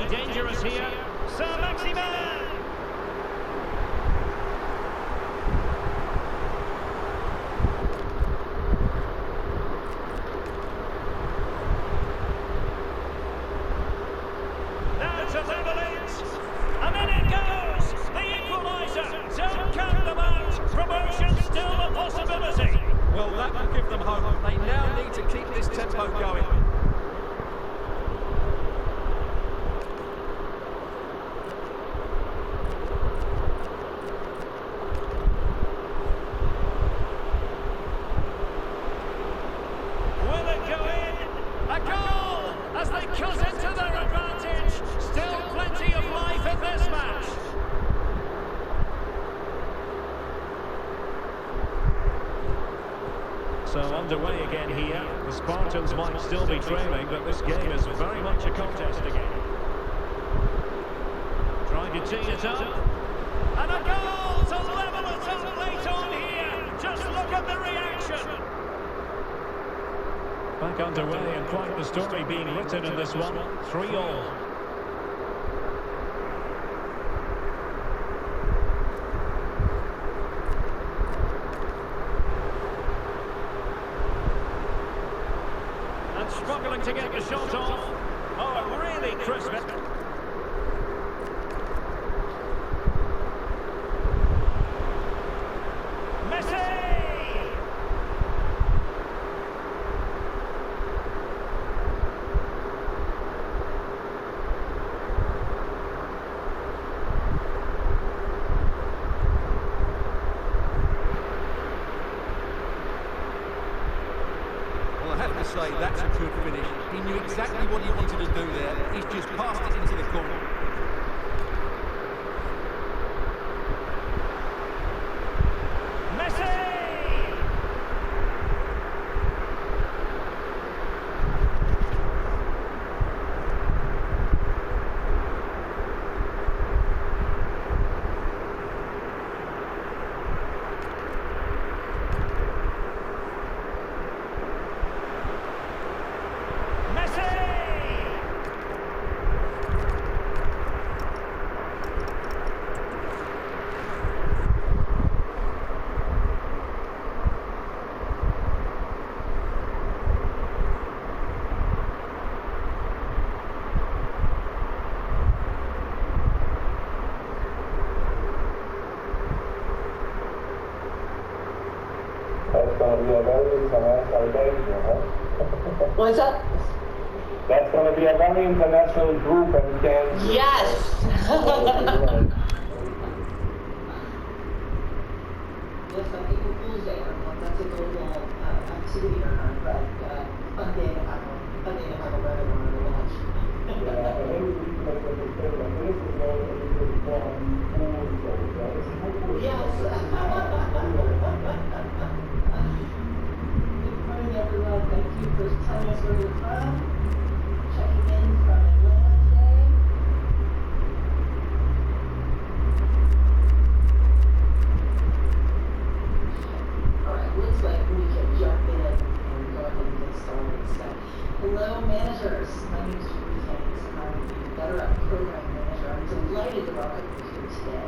he dangerous here? Saint-Maximin! Now to level it! And then it goes! The equaliser! Don't count them out! Promotion still a possibility! Well, that will give them hope. They now need to keep this tempo going. Will it go in? A goal! As they cut into their advantage! Still plenty of life in this match! So underway again here. The Spartans might still be trailing, but this game is very much a contest again. Trying to tee it up. And a goal to level it up late on here. Just look at the reaction. Back underway and quite the story being written in this one. 3-3. Struggling to get the shot off. Oh, really crisp. Messi! Well, I have to say, that's a good finish. He knew exactly what he wanted to do there. He's just passed it into the corner. Messi! That's going to be a very international game, What's up? That's going to be a very international group and game. Yes. Yes, some people Fool's Day or not. That's a global activity or not, but fun day to have a wedding or a watch. Yeah, and maybe we can make a mistake. This is more than we could form Fool's Day. Yes. Good morning, everyone. Thank you for telling us where you're from. Checking in from Atlanta today. All right, looks like we can jump in and go ahead and get started. So, hello, managers. My name is Julie Hayes. I'm the Better Up Program Manager. I'm delighted to welcome you here today.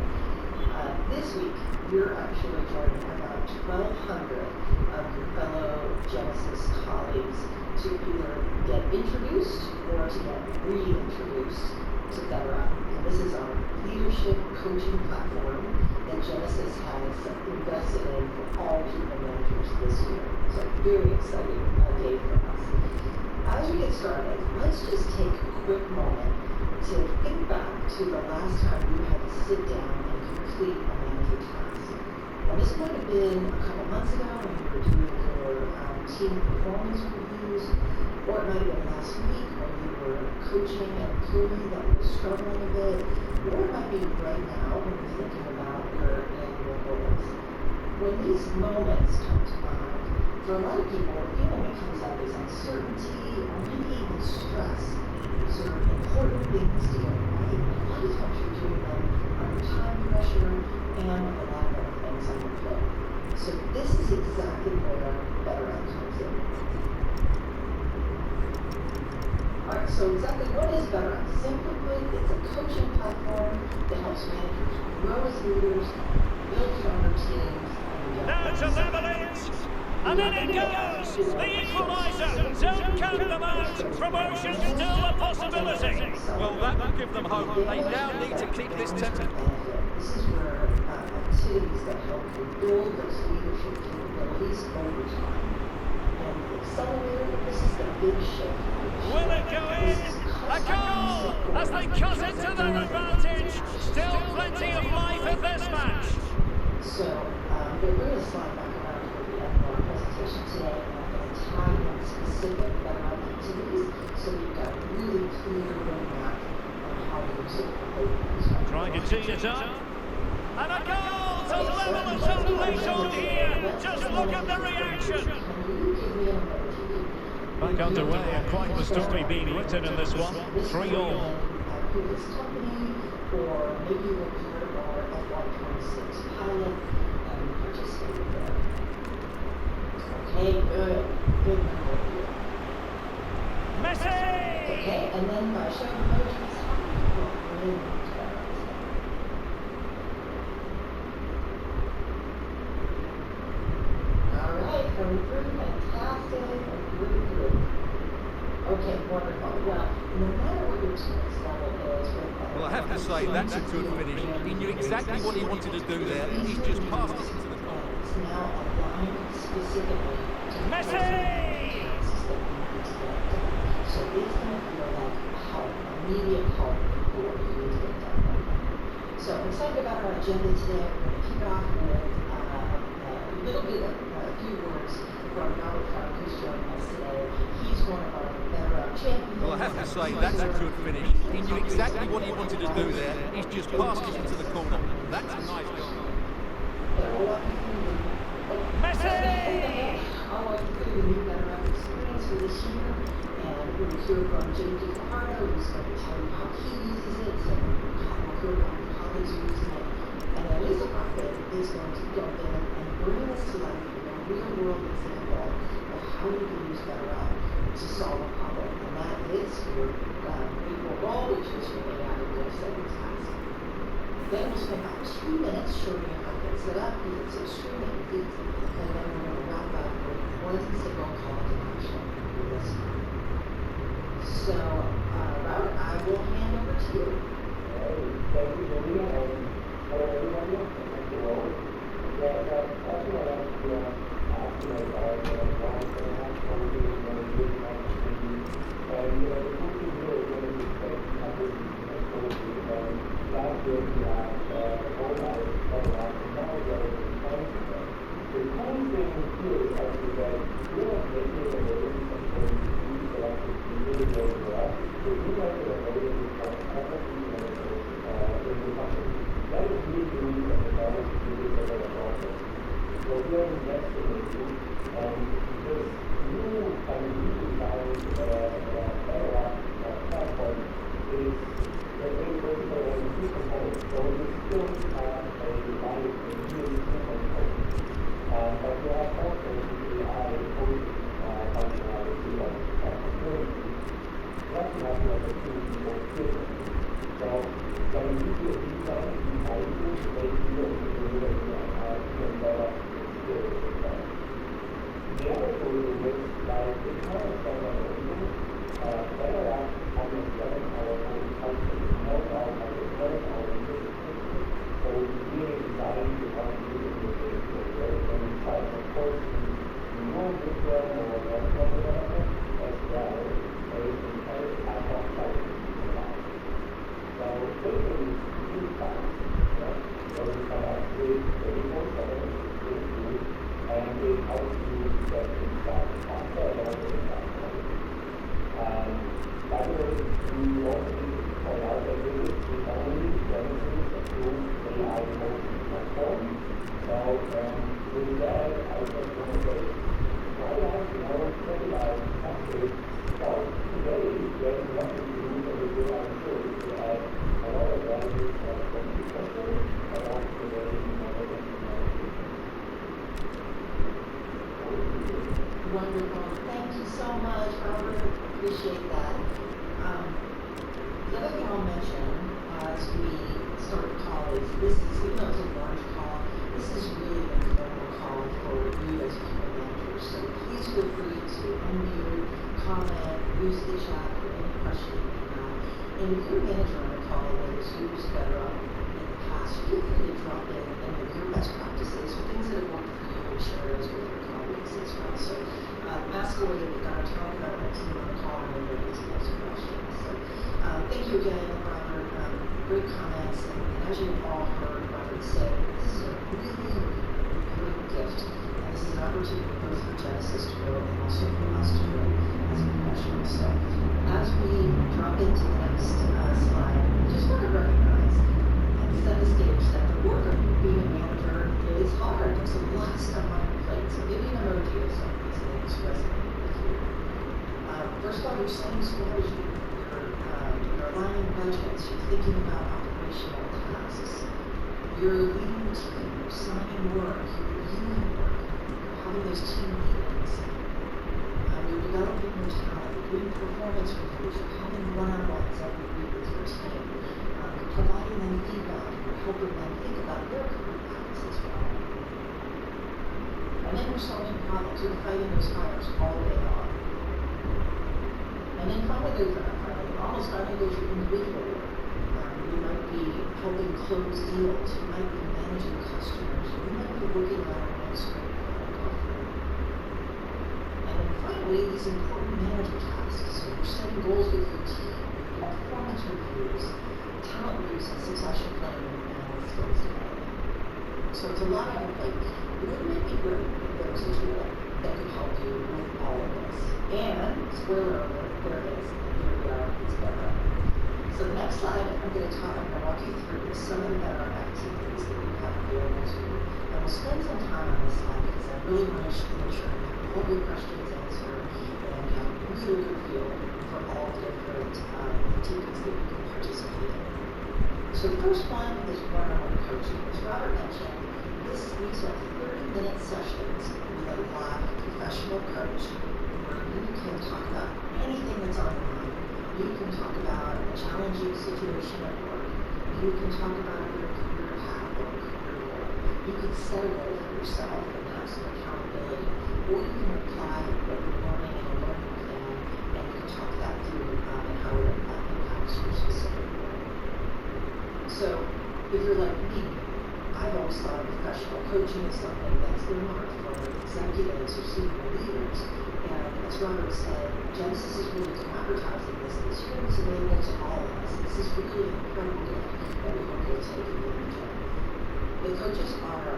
This week, you're actually joining about 1,200 of your fellow Genesis colleagues to either get introduced or to get reintroduced to Better Up. And this is our leadership coaching platform that Genesis has invested in for all people managers this year. So very exciting day for us. As we get started, let's just take a quick moment to think back to the last time you had to sit down and complete a manager task. Now, this might have been a couple months ago when you were doing your team performance reviews, or it might have been last week when you were coaching an employee that was struggling a bit, or it might be right now when you're thinking about your annual goals. When these moments come to mind, for a lot of people, the feeling that comes up is uncertainty or maybe even stress. These are important things to get right. A lot of times you're doing them under time pressure and a lot of other things on your plate. So this is exactly where Better Up comes in. Alright, so So exactly what is BetterUp? Simply put, it's a coaching platform that helps managers grow as leaders, build stronger teams, and Now to level it. And then it goes. The equaliser. Don't count them out. Promotion still a possibility. Well, that will give them hope. They now need to keep this tempo. This is where activities that help you build those leadership capabilities over time. And the accelerator, this is the big shift. Will it go in? A goal as they cut it to their advantage. Still plenty of life in this match. So, we're going to slide back around to the end of our presentation today, and I'm going to tie in specific BetterUp activities so you've got a really clear roadmap on how to use it. Trying to tee it up. And a goal to level us up late on here. Just look at the reaction. Back underway, and quite the story being written in this one. 3-all. Previous company, or maybe you were part of our FY26 pilot and participated there. Okay, good. Good number here. Messi! Okay, and then by showing emojis, how many people really need to better All right, coming through, fantastic, really good. Okay, wonderful. Well, no matter what your experience level is with Well, I have to say, that's a good finish. He knew exactly what he wanted to do there. He's just passed it into the corner. It's now aligned specifically to Messi! So it's going to feel like help, immediate help for you to get done right now. So I'm excited about our agenda today. We're going to kick off with a little bit of a few words from Robert Clark, who's joining us today. He's one of our BetterUp champions. Well, I have to say, that's a good finish. He knew exactly what he wanted to do there. He's just passed it into the corner. That's a nice goal. Messi! I'll walk you through the new BetterUp experience for this year, and we're going to hear from J.D. Fajardo, who's going to tell you how he uses it, and we'll hear from the colleagues who are using it. And then Lisa Buffett is going to jump in and bring us to life a real-world example of how you can use BetterUp to solve a problem, and that is your equal role, which is your AI setting task. Then we'll spend about 2 minutes showing you how to get set up, because it's extremely easy, and then we're going to wrap up with one single call to action for this one. So, Robert, I will hand over to you. Thank you, Julia, and hello everybody. Thank you all. That's what I'm doing. Wonderful. Thank you so much, Robert. Appreciate that. The other thing I'll mention as we start the call is this is, even though it's a large call, this is really an informal call for you as people managers. So please feel free to unmute, comment, use the chat for any question you have. And if you're a manager on a call that has used BetterUp in the past, feel free to drop in any of your best practices or things that have worked for you and share those with your colleagues as well. So ask away, we've got our talk about our team on the call and we're ready to answer questions. So thank you again, Robert. Great comments. And as you've all heard Robert say, this is a really great gift. And this is an opportunity both for Genesis to grow and also for us to grow as professionals. So as we drop into the next slide, I just want to recognize and set the stage that the work of being a manager is hard. There's a lot of stuff on your plate. So maybe an emoji of some of these things resonate with you. First of all, you're setting strategy. You're aligning budgets. You're thinking about operational tasks. You're leading the team. You're assigning work. You're reviewing work. You're having those team meetings. You're developing your talent. You're doing performance reviews. You're having one-on-ones every week with your team. You're providing them feedback. You're helping them think about their career paths as well. And then you're solving problems. You're fighting those fires all day long. And then finally, almost finally goes your individual work. You might be helping close deals. You might be managing customers. You might be working on our next great product offering. And then finally, these important manager tasks. So you're setting goals with your team, your performance reviews, talent reviews, and succession planning and skills development. So it's a lot on your plate. Wouldn't it be great if there was a tool that could help you with all of this? And, spoiler alert, there is. Here we are, it's better. So the next slide, I'm going to walk you through some of the better activities that we have available to you. And we'll spend some time on this slide because I really want to make sure you have all your questions answered and have a really good feel for all the different activities that you can participate in. So the first one is one-on-one coaching. As Robert mentioned, these are 30-minute sessions with a live professional coach where you can talk about anything that's on your mind. You can talk about a challenging situation at work. You can talk about your career path or career goal. You can set a goal for yourself and have some accountability. Or you can apply what you're learning in a learning plan and you can talk that through and how it impacts your specific goal. So if you're like me, I've always thought of professional coaching as something that's earmarked for executives or senior leaders. And as Robert said, Genesis is really democratizing this year. It's available to all of us. This is really an incredible gift that we hope you'll take advantage of. The coaches are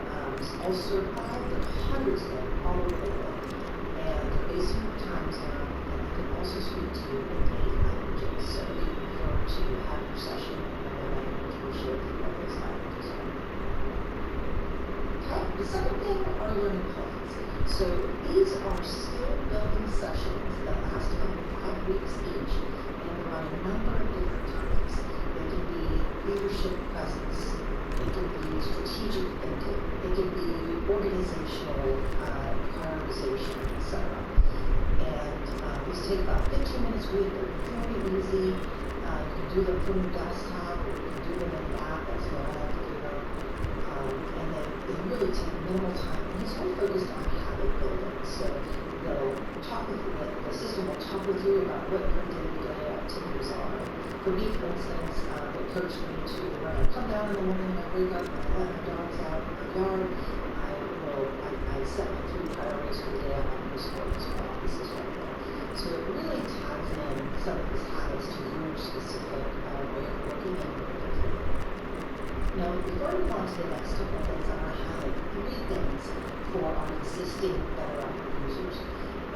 all certified. There are hundreds of them all over the world. And they're based in your time zone. And they can also speak to you in 8 languages. So if you prefer to have your session in another language, we'll share with you what those languages are. Okay, the second thing are learning plans. So these are skill-building sessions that last about 5 weeks each, and they're on a number of different topics. They can be leadership presence, they can be strategic thinking, they can be organizational prioritization, etc. And these take about 15 minutes a week. They're very easy. You can do them from your desktop, or you can do them in an app. That's what I like to do them. And they really take minimal time. And it's all focused on habit building. So they'll talk with you, the system will talk with you about what your day-to-day activities are. For me, for instance, they coach me to when I come down in the morning, I wake up, I let my dogs out in my yard, I set my 3 priorities for the day. I have new sports practices right there. So it really ties in some of these habits to your specific way of working and your different. Now, before we move on to the next couple of things, I want to highlight 3 things for our existing BetterUp users.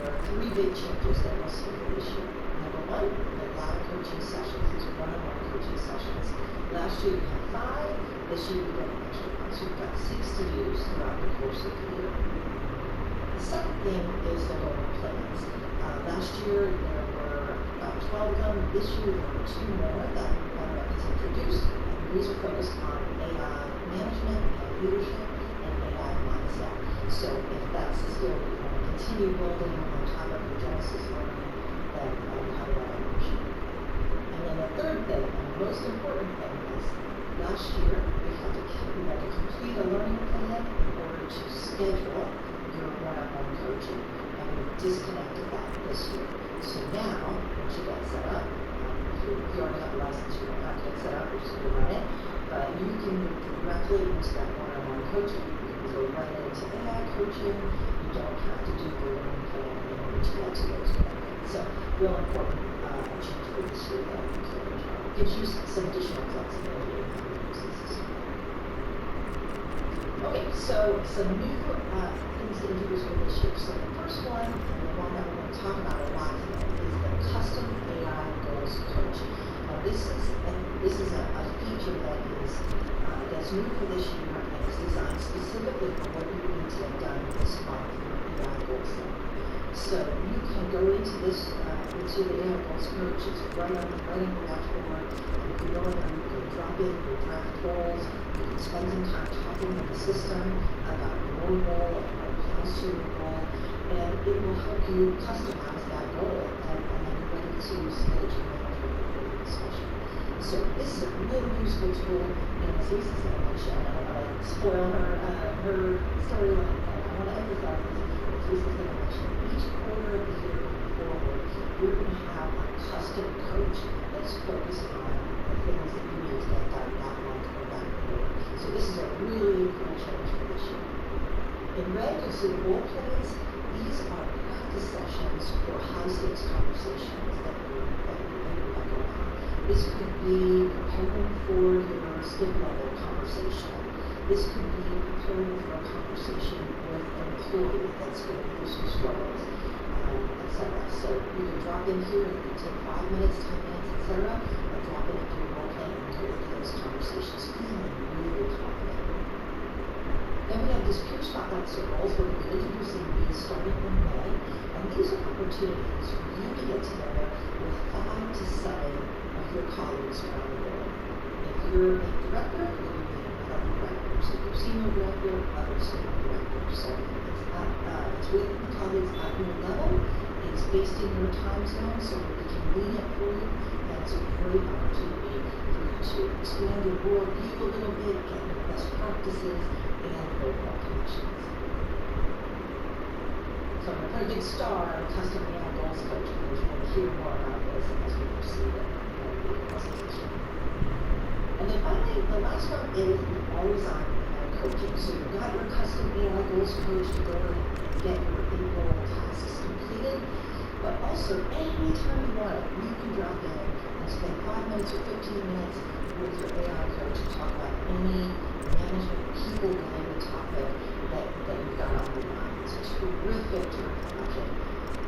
There are 3 big changes that we'll see for this year. Number 1, the live coaching sessions. These are one-on-one coaching sessions. Last year we had 5. This year we've got an extra 1. So we've got 6 to use throughout the course of the year. The second thing is the learning plans. Last year there were about 12 of them. This year there were 2 more that BetterUp has introduced. And these are focused on AI management and leadership and AI mindset. So if that's a skill that you want to continue building on top of your Genesis learning, then we have a lot of option. most important thing is last year we had to complete a learning plan in order to schedule your one-on-one coaching, and we disconnected that this year. So now, once you get set up, if you already have a license, you don't have to get set up, you're just going to run it, but you can move directly into that one-on-one coaching. You can go right into AI coaching. You don't have to do the learning plan in order to get to those benefits. So, real important change for this year that we can gives you some additional flexibility in how you use the system. Okay, so some new things to introduce for this year. So the first one, and the one that we're going to talk about a lot today, is the custom AI goals coach. Now this is a feature that is that's new for this year, and it's designed specifically for what you need to get done this month for AI goals. So you can go into this into the AI goals coach. It's right in your dashboard. You can go in there, you can drop in your draft goals. You can spend some time talking with the system about your goal and what applies to your goal, and it will help you customize that goal and then you're ready to submit to your manager discussion. So this is a really useful tool, and as Lisa's going to mention, I don't want to spoil her storyline, but I want to emphasize this. As Lisa's going to mention, each quarter of the year forward, we're going to have a custom coach that's focused on the things that you need to get done that month or that quarter. So this is a really cool change for this year. In red, you'll see role plays. These are practice sessions for high-stakes conversations that you're going on. This could be preparing for your skip-level conversation. This could be preparing for a conversation with an employee that's going through some struggles, etc. So you can drop in here, you can take 5 minutes, 10 minutes, etc., and drop it into your role play and go into those conversations feeling really confident. Then we have these peer spotlight circles where we're introducing these starting in May, and these are opportunities for you to get together with 5 to 7 of your colleagues around the world. If you're a director, you'll be meeting with other directors. If you're senior director, other senior directors. So it's with colleagues at your level. It's based in your time zone, so we can lean it for you, and it's a great opportunity for you to expand your world view a little bit, get your best practices, and overall connections. So I'm going to put a big star on custom AI goals coach, because we'll hear more about this as we proceed in the presentation. And then finally, the last one is the always-on AI coaching. So you've got your custom AI goals coach to go and get your April tasks completed, but also anytime you want it, you can drop in and spend 5 minutes or 15 minutes with your AI coach to talk about any management people-related topic that you've got on your mind. It's a terrific option.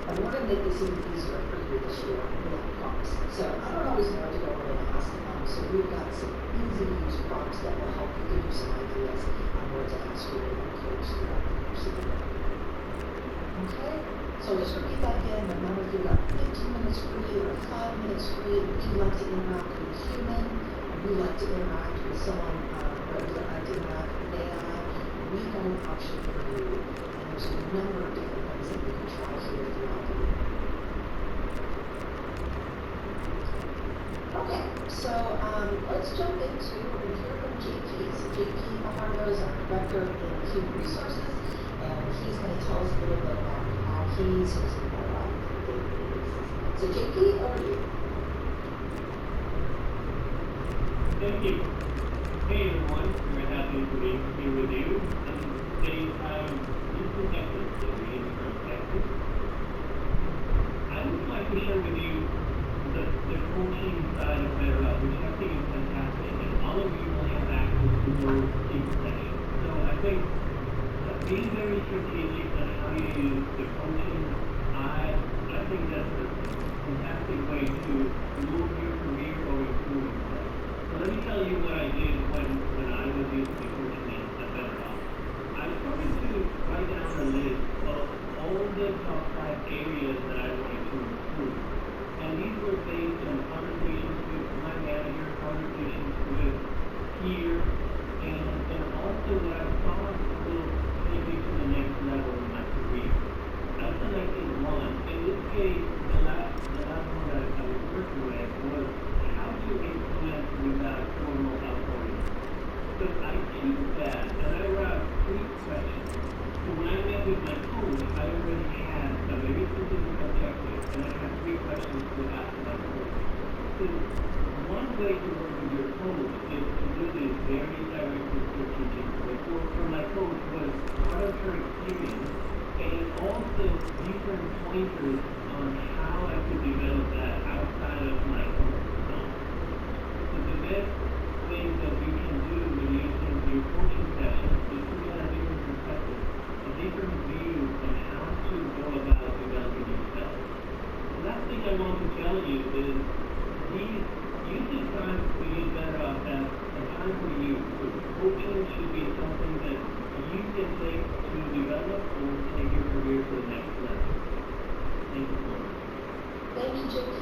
And we're going to make this even easier for you this year with prompts. So I don't always know what to go over and ask them. So we've got some easy-to-use prompts that will help you give you some ideas on what to ask your AI coach throughout the course of the day. Okay? So let's repeat that again. Remember, if you've got 15 minutes free or 5 minutes free, if you like to interact with a human, or you like to interact with someone, or you like to interact with AI, we've got an option for you. And there's a number of different things that you can try here throughout the week. Okay, so let's jump into and hear from JP. So JP Fajardo is our Director in Human Resources, and he's going to tell us a little bit about how he's using AI on a daily basis. So JP, over to you. Thank you. Hey everyone, we're happy to be here with you. Today I'm Houston, Texas, so we're from Texas. I would like to share with you the coaching side of BetterUp, which I think is fantastic, and all of you will have access to those team sessions. So I think being very strategic on how you use the coaching, I think that's a fantastic way to move your career or improve yourself. So let me tell you what I did when I was using the coaching at BetterUp. I started to write down a list of all the top 5 areas that I wanted to improve. And these were based on conversations with my manager, conversations with peers, and also what I thought will take me to the next level in my career. I selected one. In this case, the last one that I was working with was how to implement took that and I wrote out 3 questions. So when I met with my coach, I already had a very specific objective, and I had 3 questions to ask my coach. So one way to work with your coach is to do this very direct and strategic. For my coach was part of her experience and also different pointers on how I could develop that outside of my comfort zone. So the best thing that you can do when using your coaching session is to get a different perspective, a different view on how to go about developing yourself. The last thing I want to tell you is use this time to get better off as a time for you. So coaching should be something that you can take to develop or take your career to the next level. Thank you so much. Thank you, JP.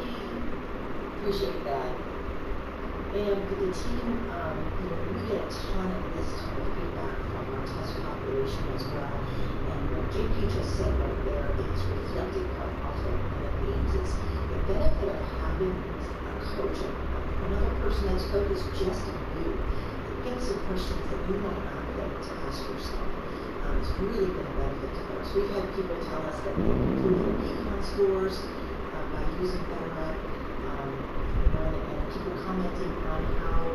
Appreciate that. And for the team, we get a ton of this type of feedback from our test population as well. And what JP just said right there is reflected quite often. And it means is the benefit of having a coach, another person that's focused just on you, that thinks of questions that you might not think to ask yourself. It's really been a benefit to us. We've had people tell us that they improve their econ scores by using BetterUp, and people commenting on how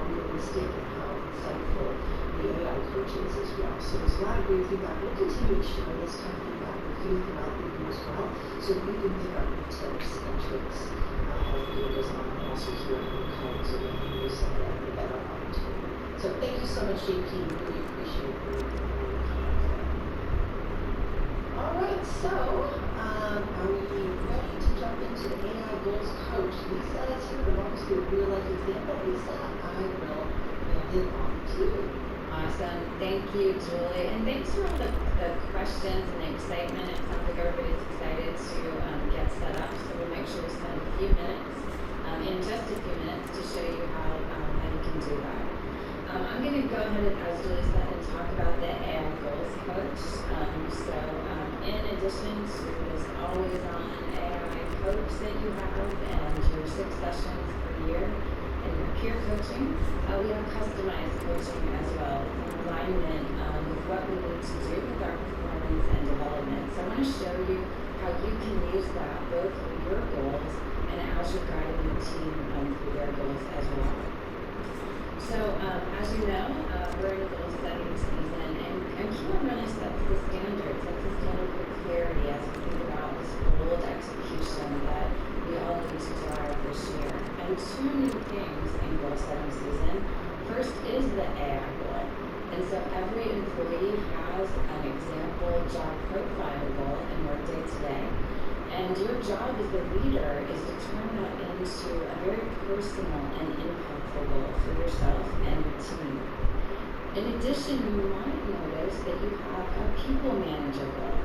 realistic and how insightful the AI coach is as well. So there's a lot of great feedback. We'll continue to share this kind of feedback with you throughout the year as well, so that you can pick up new tips and tricks as the year goes on, and also hear from the code so that you can use some of that in a better opportunity. So thank you so much, JP. Really appreciate your all right, so are we ready to jump into the AI Goals Coach? Lisa is here to walk us through a real life example. Lisa, I will hand it on to you. Awesome. Thank you, Julie. And thanks for all the questions and the excitement. It sounds like everybody's excited to get set up. So we'll make sure to spend a few minutes, in just a few minutes, to show you how you can do that. I'm going to go ahead, as Julie said, and talk about the AI Goals Coach. In addition to this always-on AI coach that you have and your 6 sessions per year and your peer coaching, we have customized coaching as well in alignment with what we need to do with our performance and development. So I want to show you how you can use that both for your goals and as you're guiding your team through their goals as well. So, as you know, we're in a goal setting season, and Q1 really sets the standard for clarity as we think about this bold execution that we all need to drive this year. And 2 new things in goal setting season. First is the AI goal. And so every employee has an example job profile goal in Workday today. And your job as the leader is to turn that into a very personal and impactful goal for yourself and your team. In addition, you might notice that you have a people manager goal.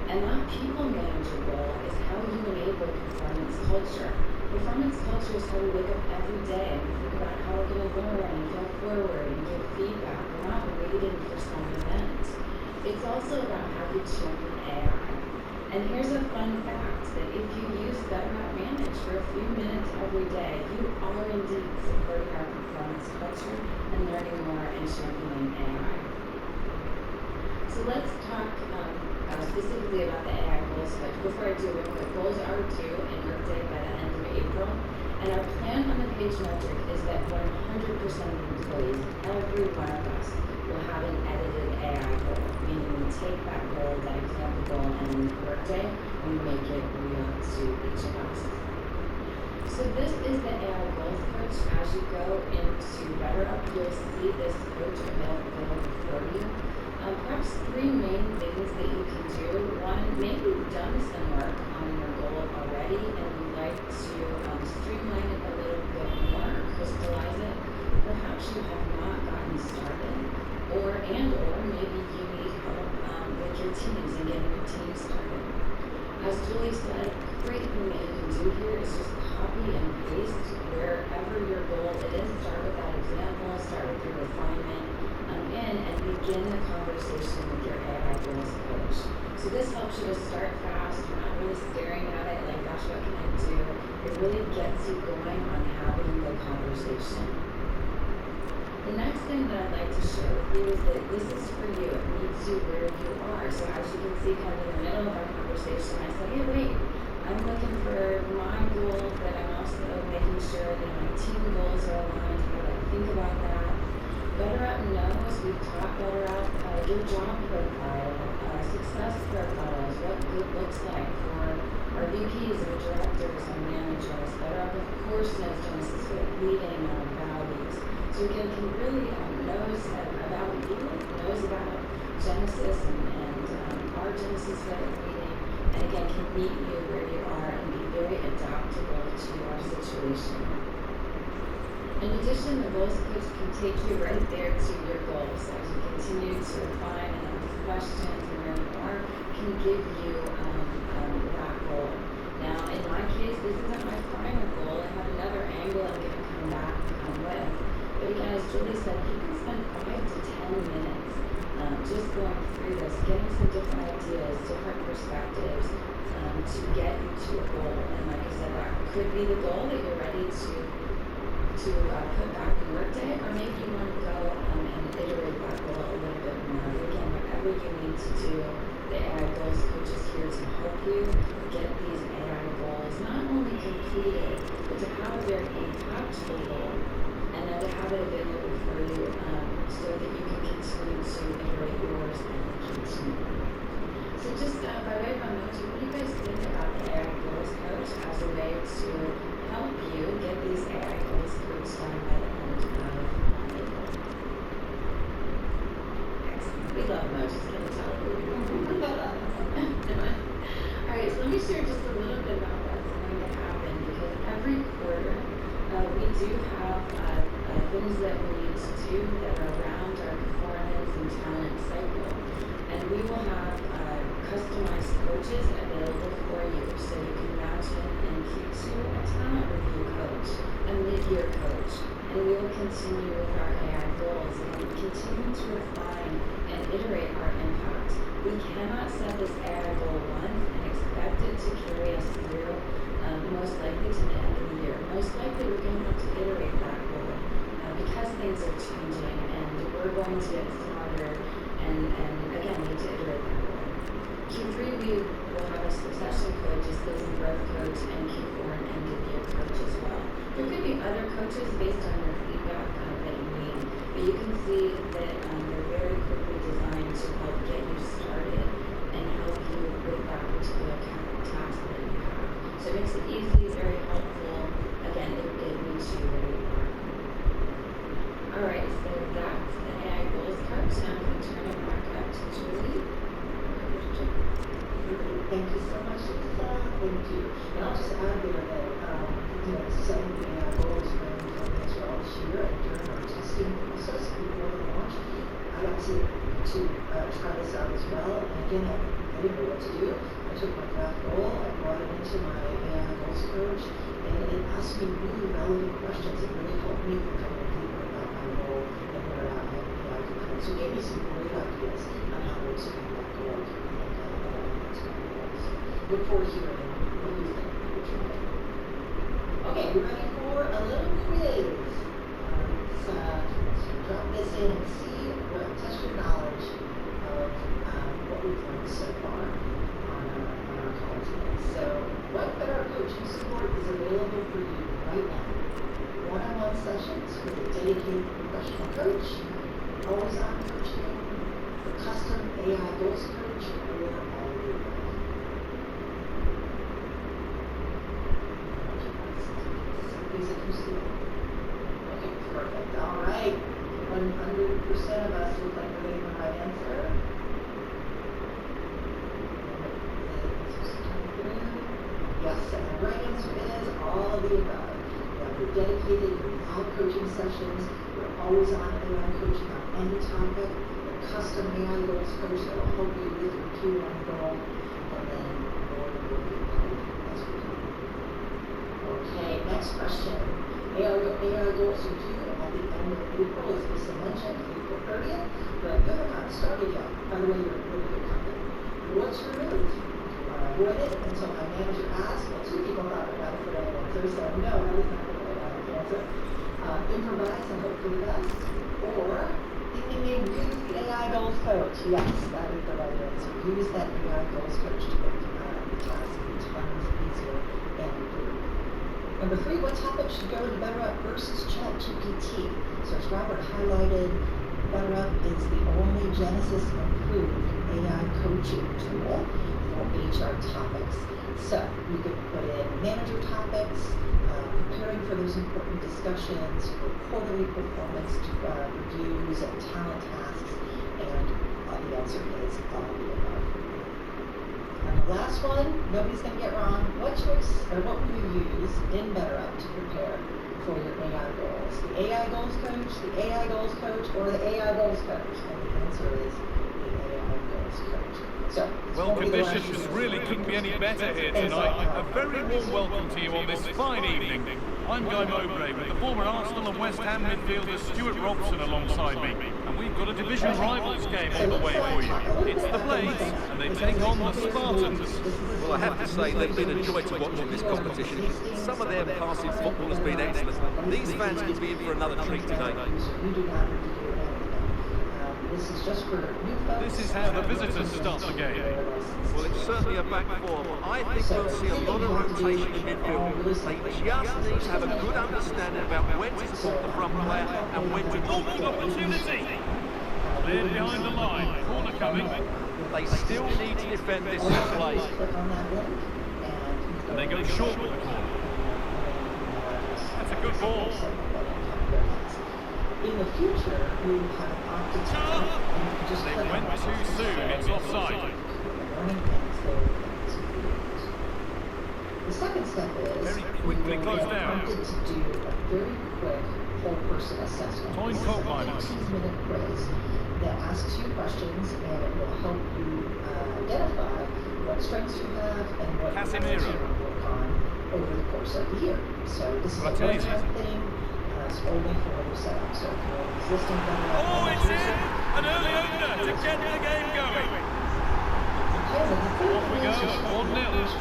And that people manager goal is how you enable performance culture. Performance culture is how we wake up every day and think about how we're going to learn and go forward and give feedback. We're not waiting for some event. It's also about how you champion AI. And here's a fun fact, that if you use BetterUp Manage for a few minutes every day, you are indeed supporting our performance culture and learning more and championing AI. So let's talk specifically about the AI Goals Coach. Before I do, real quick, goals are due in Workday by the end of April. And our plan on the page metric is that 100% of employees, every one of us, will have an edited AI goal, meaning we take that goal, that example goal, and in Workday, we make it real to each of us. So this is the AI Goals Coach. As you go into BetterUp, you'll see this coach available for you. Perhaps 3 main things that you can do. One, maybe you've done some work on your goal already and you'd like to streamline it a little bit more, crystallize it. Perhaps you have not gotten started, or maybe you need help with your teams and getting your team started. As Julie said, great thing that you can do here is just copy and paste wherever your goal is. Start with that example, start with your refinement, and begin the conversation with your AI Goals Coach. So this helps you to start fast. You're not really staring at it like, gosh, what can I do? It really gets you going on having the conversation. The next thing that I'd like to share with you is that this is for you. It meets you where you are. So as you can see, kind of in the middle of our conversation, I said, hey, wait, I'm looking for my goals, but I'm also making sure that my team goals are aligned. How do I think about that? Better Up knows, we've taught Better Up your job profile, success profiles, what good looks like for our VPs or directors and managers. Better Up, of course, knows Genesis with leading our values. So again, can really knows about you, knows about Genesis and our Genesis way of leading, and again, can meet you where you are and be very adaptable to your situation. In addition, the goals coach can take you right there to your goals as you continue to refine and ask questions and where you are can give you that goal. Now, in my case, this isn't my final goal. I have another angle I'm going to come back with. But again, as Julie said, you can spend 5 to 10 minutes just going through this, getting some different ideas, different perspectives to get you to a goal. And like I said, that could be the goal that you're ready to put back in Workday, or maybe you want to go and iterate that goal a little bit more. Again, whatever you need to do, the AI Goals Coach is here to help you get these AI goals not only completed, but to have a very impactful goal, and then to have it available for you so that you can continue to iterate yours and continue. So just by way of a note, what do you guys think about the AI Goals Coach as a way to help you get these AI goals coached done by the end of April? Excellent. We love emojis, can you tell? Alright, so let me share just a little bit about what's going to happen, because every quarter we do have things that we need to do that are around our performance and talent cycle. And we will have customized coaches available for you. So you can imagine in Q2 a talent review coach, a mid-year coach, and we will continue with our AI goals and continue to refine and iterate our impact. We cannot set this AI goal once and expect it to carry us through most likely to the end of the year. Most likely we're going to have to iterate that goal because things are changing and we're going to get smarter and again need to iterate that goal. Q3 we will have a succession coach, a skills and growth coach, and Q4 an end of year coach as well. There could be other coaches based on your feedback that you need, but you can see that they're very quickly designed to help get you started and help you with that particular task that you have. So it makes it easy, very helpful. Again, it meets you where you are. Alright, so that's the AI Goals Coach. Now I'm going to turn it back up to Julie. Thank you so much, Lisa. Thank you. And I'll just add there that, setting the goals for as well this year and during our testing process before the launch, I got to try this out as well. And again, I didn't know what to do. I took my draft goal, I brought it into my AI Goals Coach, and it asked me really relevant questions. It really helped me become deeper about my role and where I could come. So it gave me some great ideas on how to expand that goal. Look forward to hearing what you think. Okay, we're ready for a little quiz. Let's drop this in and see test your knowledge of what we've learned so far on our call today. So, what Better Up coaching support is available for you right now? One-on-one sessions with a dedicated professional coach, always-on coaching, a custom AI Goals Coach, or all of the above. Okay, perfect. All right. 100% of us look like we're getting the right answer. Yes, and the right answer is all of the above. We're dedicated on coaching sessions. We're always on AI coaching on any topic. A custom AI Goals Coach that will help you with your Q1 goal. And then more will be paid as we go. Okay, next question. AI goals are due at the end of April, as Lisa mentioned, April 30th, but you haven't gotten started yet. By the way, you're a really good company. What's your move? Do you want to avoid it until my manager asks? Well, 2 people thought about it for that answer, so no, that is not the right answer. improvise and hope for the best, or thinking they use the AI goals coach. Yes, that is the right answer. Use that AI goals coach to make the task tons easier and improved. Number 3, what topic should go into BetterUp versus ChatGPT? So as Robert highlighted, BetterUp is the only Genesis approved AI coaching tool for HR topics. So you could put in manager topics, preparing for those important discussions, for quarterly performance reviews and talent tasks, and the answer is all of the above. And the last one, nobody's going to get wrong. What choice or what will you use in BetterUp to prepare for your AI goals? The AI goals coach, the AI goals coach, or the AI goals coach? And the answer is the AI goals coach. So, Well, conditions really couldn't be any better here tonight. A very warm welcome to you on this fine evening. I'm Guy Mowbray with the former Arsenal and West Ham midfielder Stuart Robson alongside me. And we've got a division rivals game on the way for you. It's the Blades, and they take on the Spartans. Well, I have to say, they've been a joy to watch in this competition. Some of their passing football has been excellent. These fans could be in for another treat today. This is just for new folks. This is how the visitors start the game. Well, it's certainly a back four. I think we'll see a lot of rotation in midfield. They just need to have a good understanding about when to support the front player and when to Oh, good opportunity! Cleared behind the line. Corner coming. They still need to defend this play. Click on that link, And they go short with the corner. That's a good ball. In the future, we will have an opted time, and you can just They click went on it. too soon. It's offside. The second step is Very quickly you will closed be down. prompted to do a very quick whole person assessment. Toyn This is coal a miners. 15-minute quiz that asks you questions, and it will help you identify what strengths you have and what you Casemiro. want to work on over the course of the year. So this is a Fratesi. one-time thing. It's only for when you set up. So if you're an existing Oh, it's in! An early opener to get the game going. Off we go, 1-0.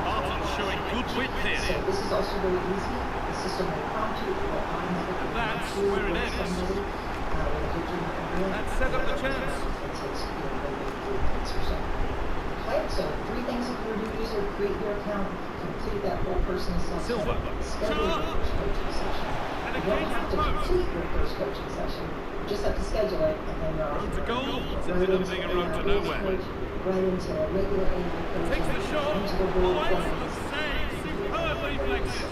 Spartans showing good width So here. this is also very easy. The system will prompt you, it will automatically And that's match you where it with ends. somebody, with a good human. That set up the chance. It takes maybe 3 minutes or so. Okay, so 3 things that you're going to use are create your account, complete that whole person assessment, Silva. schedule your first coaching session. And You it don't came have to from post. complete your first coaching session, you just have to schedule it, and then you're off. Road to goal. It's a Right bit of into being a AI road to goals nowhere. coach, right into regular AI coaching, Takes the shot. into the Oh, role excellent playing. save. Superb reflexes.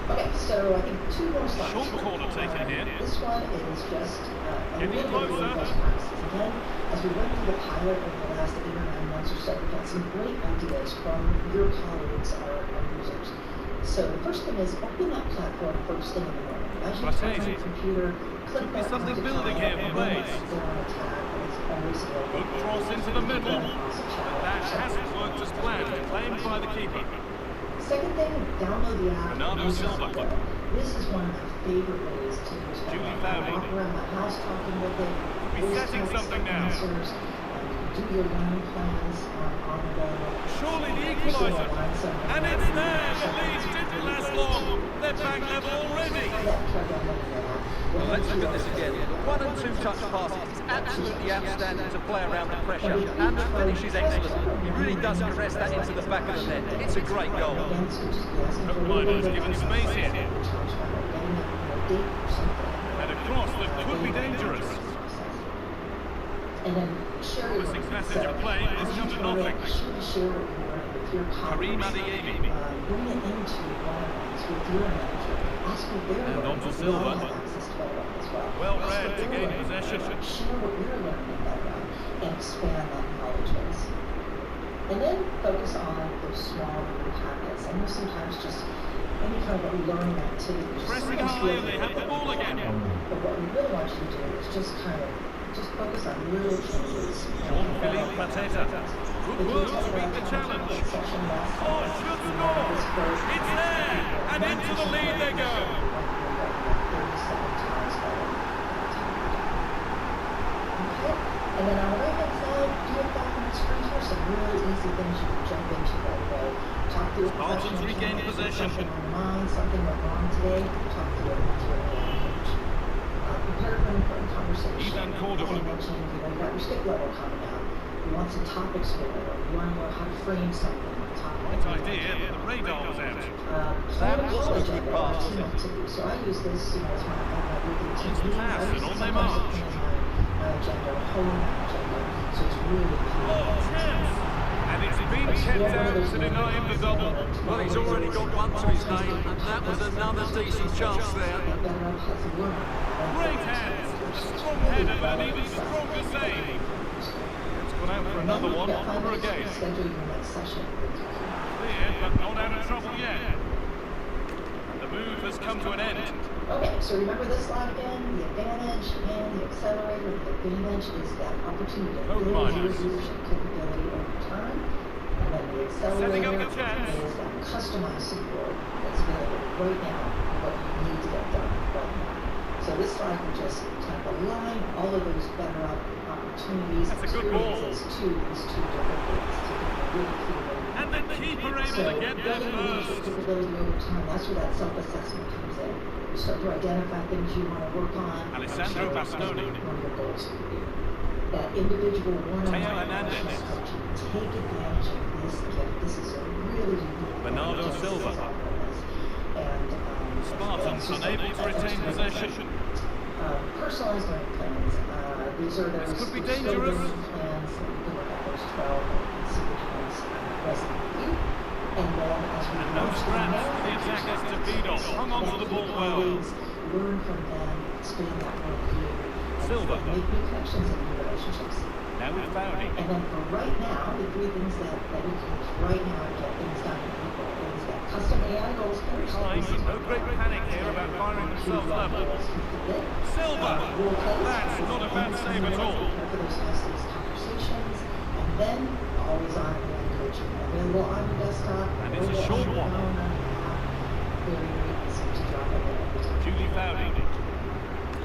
Okay, so I think 2 more slides. Short corner taken here. This one is just a Getting little bit of closer. best practices. Again, as we went through the pilot over the last 8 or 9 months or so, we've had some great ideas from your colleagues, our users. So the first thing is open that platform first thing in the morning. As you turn on Fratesi. your computer, click Could be that something onto building tab, here for and then Blades. right there on the tab, and it's always available. Good cross into the middle. But that hasn't worked as planned. Claimed by the keeper. Second thing, download the app. Bernardo Use it. Silva. This is one of my favorite ways to use it. Julie I Fowley. walk around my house talking with it. He's voice setting text something now. answers, do your learning plans on the go. Surely the equaliser. And it's there. The lead didn't last long. They're back level already. Well, let's look at this again. The 1 and 2 touch passing is absolutely outstanding to play around the pressure, and the finish is excellent. He really does caress that into the back of the net. It's a great goal. Miners given space here. And a cross that could be dangerous. And then share your Promising learning. passage of play, but it's come to nothing. Share what you learned with your Karim colleagues. Adeyemi. Bring it into one-on-ones with your manager. Ask what they're And learning. on to We all Silva. have access to BetterUp as well. Well Ask read what to they're gain learning. possession. Share what you're learning in BetterUp and expand that knowledge base. And then focus on those small little habits. I know sometimes just any kind of what we learn in activities. Pressing high, and they have the ball again. But what we really want you to do is just focus on little changes. Jean-Philippe Mateta. Good work to beat the challenge. Oh, should score. It's there. And into the lead they go. And then on the right hand side, do it back on the screen here. Some really easy things you can jump into right away. Talk to through a Spartans question, regain there's a possession. question on your mind, something went wrong today, talk to your coach. Prepare for an important conversation. Ivan Cordova. As I mentioned, you know, you got your skip level coming up. You want some topics for it, or you want to know how to frame something on top of it. Right idea, but the radar was out. Plan That was a college good agenda, pass, team wasn't it? activity. So I use this, you know, as my weekly team It's the meetings. pass, I and use on they sometimes march. it can my agenda, or homework agenda. So it's really clear. Oh, chance! And it's been kept out to deny him the double. Well, he's already got one to his name, and that was another decent chance there. Great hands! A strong header, but an even stronger save. It's gone out for another one, for a game. Schedule your next session. Cleared, but not out of trouble yet. The move has come to an end. Okay, so remember this slide again, the advantage and the accelerator. The advantage is that opportunity to Code build your miners. leadership capability over time. And then the Setting up accelerator the chance. is that customized support that's available right now for what you need to get done right now. So this slide will just kind of align all of those better opportunities, That's a good ball. experiences to these two different things to give you a really clear overview. And the keeper able So to get there building leadership first. capability over time, that's where that self-assessment comes in. You start to identify things you want to work on. Alessandro and Bastoni. One of your goals for the year. That individual one-on-one Teo Hernandez. coaching, take advantage of this gift. This is a really unique Bernardo one. Silva. And Spartans unable to retain possession. Personalized learning plans. These are those could be skill dangerous. learning plans that you can look at those 12 and see which ones resonate with you. And then as we And no launch scraps more, for the attackers to feed off. Hung on to the ball well. always learn from them, expand that worldview, and Silva. make new connections and new relationships. Now with Fowdy. And then for right now, the three things that we can use right now to get things done for people is that custom AI goals first. Time, but no great panic here about firing themselves level. Silva. That's not a bad save at all. Prepare for those nice conversations, and then always on-hand coaching available on your desktop. And it's a available short on your one. phone, on your app. Very, very easy to drop it in every time. Julie Fowdy.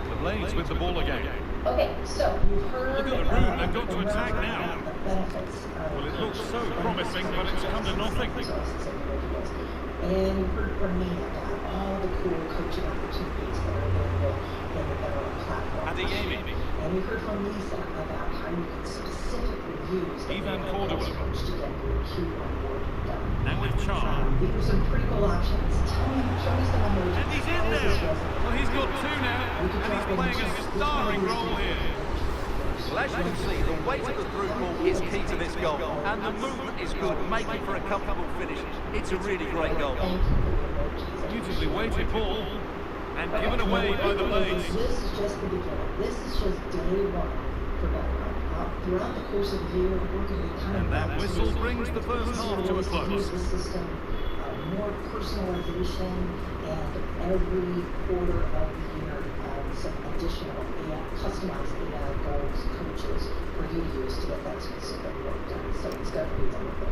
The Blades with the ball again. Okay, so you've heard Look at the room they've got to attack now. the benefits of Well, it looks so promising, but it's come to nothing. resources and individuals. And you've heard from me about all the cool coaching opportunities that are available in the Better platform. Adeyemi. And we heard from Lisa about how you can specifically use the Ivan AI Cordova. coach to get your Q1 work done. Now with Char. These are some pretty cool options. Show me some numbers. And he's in How does there. this resonate? Well, he's got two now, and he's playing a starring role here. Well, as you can see, the weight of the through ball is key to this goal, and the movement is good, making for a comfortable finish. It's a really great goal. Thank you for your emojis. Beautifully weighted ball, and given away by the Blades. This is just the beginning. This is just day one for Betterment. Throughout the course of the year, we're going to be kind of And that whistle brings the first half to a use close. the system, more personalization, and every quarter of the year, some additional AI, customized AI goals, coaches for you to use to get that specific work done. So it's got to be wonderful.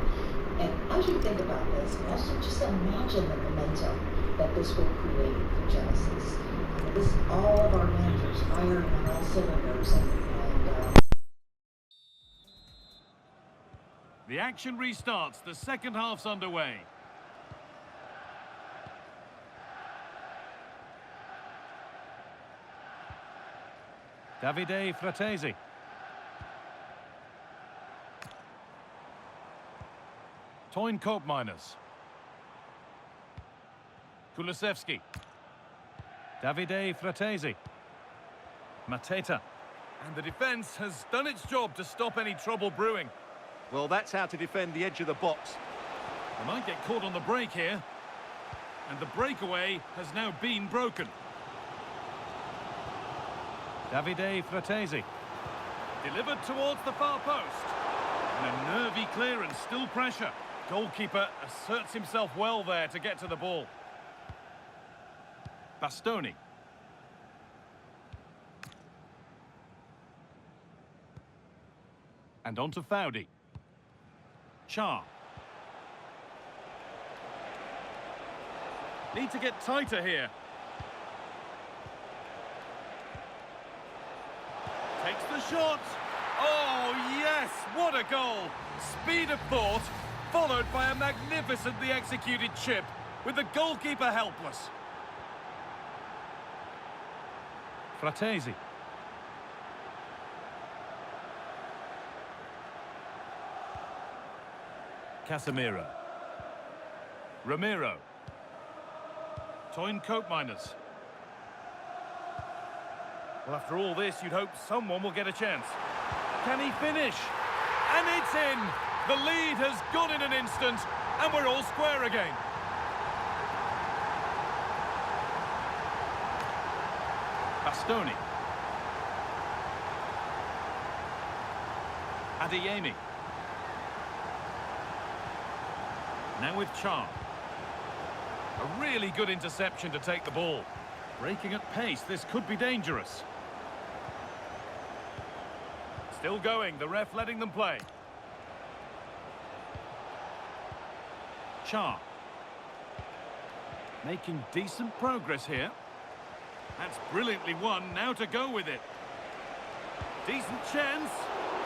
And as you think about this, also just imagine the momentum that this will create for Genesis. This, all of our managers firing on all cylinders, and The action restarts. The second half's underway. Davide Fratesi. Toyn Koopmeiners. Kulusevski. Davide Fratesi. Mateta. And the defence has done its job to stop any trouble brewing. Well, that's how to defend the edge of the box. They might get caught on the break here. And the breakaway has now been broken. Davide Fratesi. Delivered towards the far post. And a nervy clearance, still pressure. Goalkeeper asserts himself well there to get to the ball. Bastoni. And on to Fowdy. Char. Need to get tighter here. Takes the shot. Oh, yes! What a goal! Speed of thought, Followed by a magnificently executed chip, with the goalkeeper helpless. Fratesi. Casemiro. Ramiro. Toyn Koopmeiners. Well, after all this, you'd hope someone will get a chance. Can he finish? And it's in! The lead has gone in an instant, and we're all square again. Bastoni. Adeyemi. Now with Char. A really good interception to take the ball. Breaking at pace, this could be dangerous. Still going, the ref letting them play. Char. Making decent progress here. That's brilliantly won, now to go with it. Decent chance,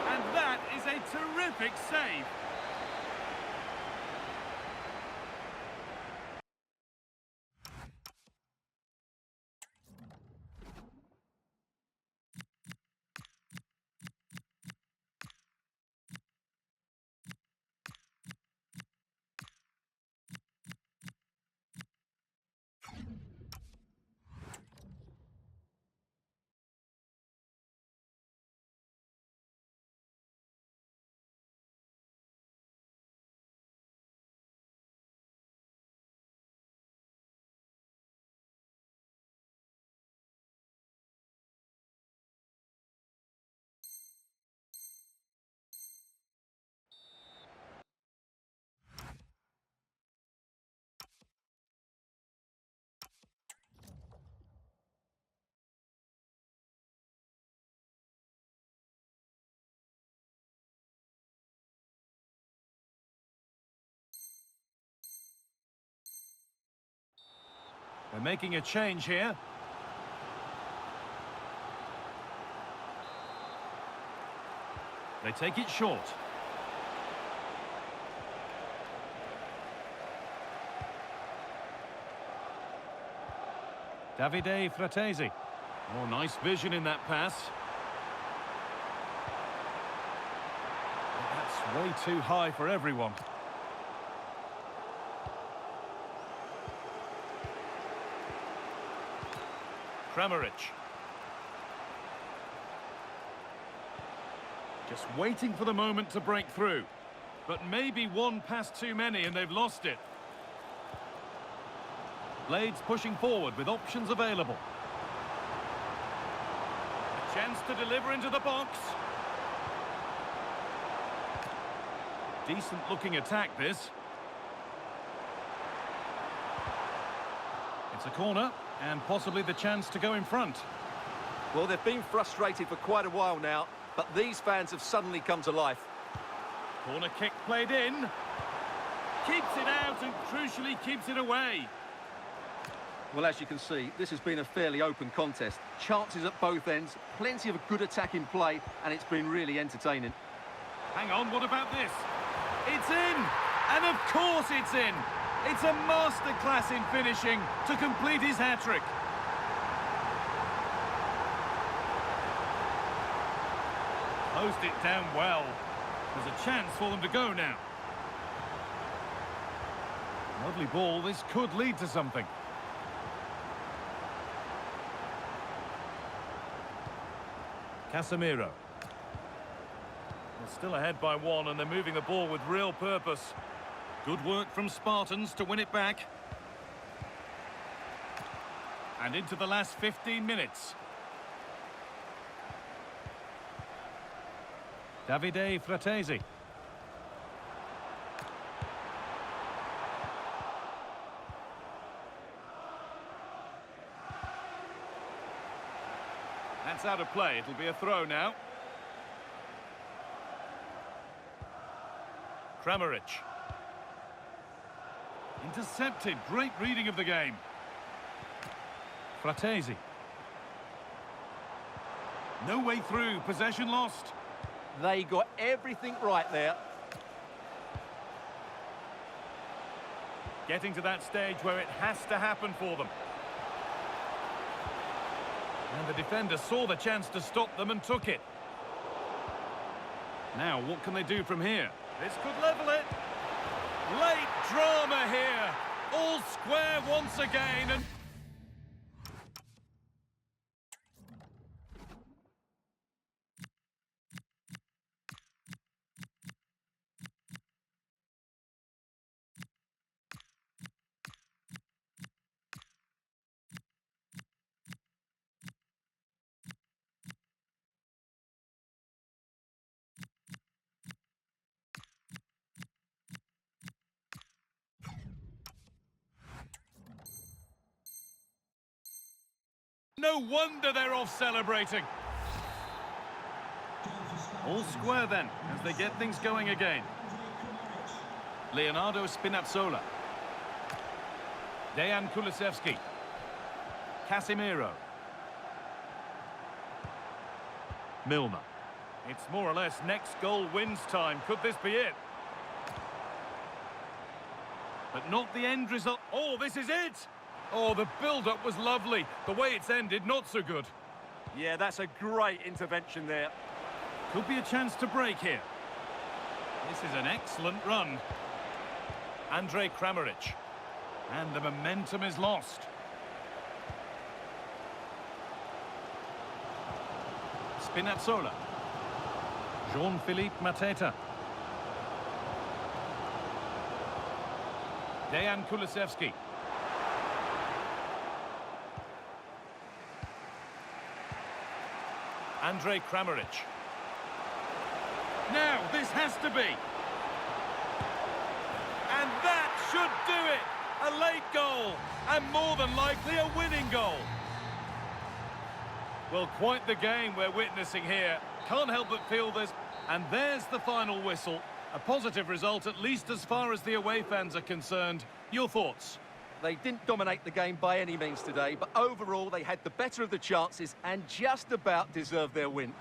and that is a terrific save. They're making a change here. They take it short. Davide Fratesi. Oh, nice vision in that pass. That's way too high for everyone. Kramaric. Just waiting for the moment to break through. But maybe one pass too many and they've lost it. Blades pushing forward with options available. A chance to deliver into the box. Decent looking attack this. It's a corner and possibly the chance to go in front. Well, they've been frustrated for quite a while now, but these fans have suddenly come to life. Corner kick played in. Keeps it out and crucially keeps it away. Well, as you can see, this has been a fairly open contest. Chances at both ends, plenty of good attacking play, and it's been really entertaining. Hang on, what about this? It's in! And of course it's in! It's a masterclass in finishing to complete his hat-trick. Closed it down well. There's a chance for them to go now. Lovely ball, this could lead to something. Casemiro. They're still ahead by one and they're moving the ball with real purpose. Good work from Spartans to win it back. And into the last 15 minutes. Davide Fratesi. That's out of play. It'll be a throw now. Kramaric. Intercepted. Great reading of the game. Fratesi. No way through. Possession lost. They got everything right there. Getting to that stage where it has to happen for them. And the defender saw the chance to stop them and took it. Now, what can they do from here? This could level it. Late drama here. All square once again. And no wonder they're off celebrating. All square then, as they get things going again. Leonardo Spinazzola. Dejan Kulusevski. Casemiro. Milner. It's more or less next goal wins time. Could this be it? But not the end result. Oh, this is it! Oh, the build-up was lovely. The way it's ended, not so good. Yeah, that's a great intervention there. Could be a chance to break here. This is an excellent run. Andrej Kramaric. And the momentum is lost. Spinazzola. Jean-Philippe Mateta. Dejan Kulusevski. Andrej Kramaric. Now, this has to be. And that should do it. A late goal. And more than likely a winning goal. Well, quite the game we're witnessing here. Can't help but feel this. And there's the final whistle. A positive result, at least as far as the away fans are concerned. Your thoughts? They didn't dominate the game by any means today, but overall they had the better of the chances and just about deserved their win.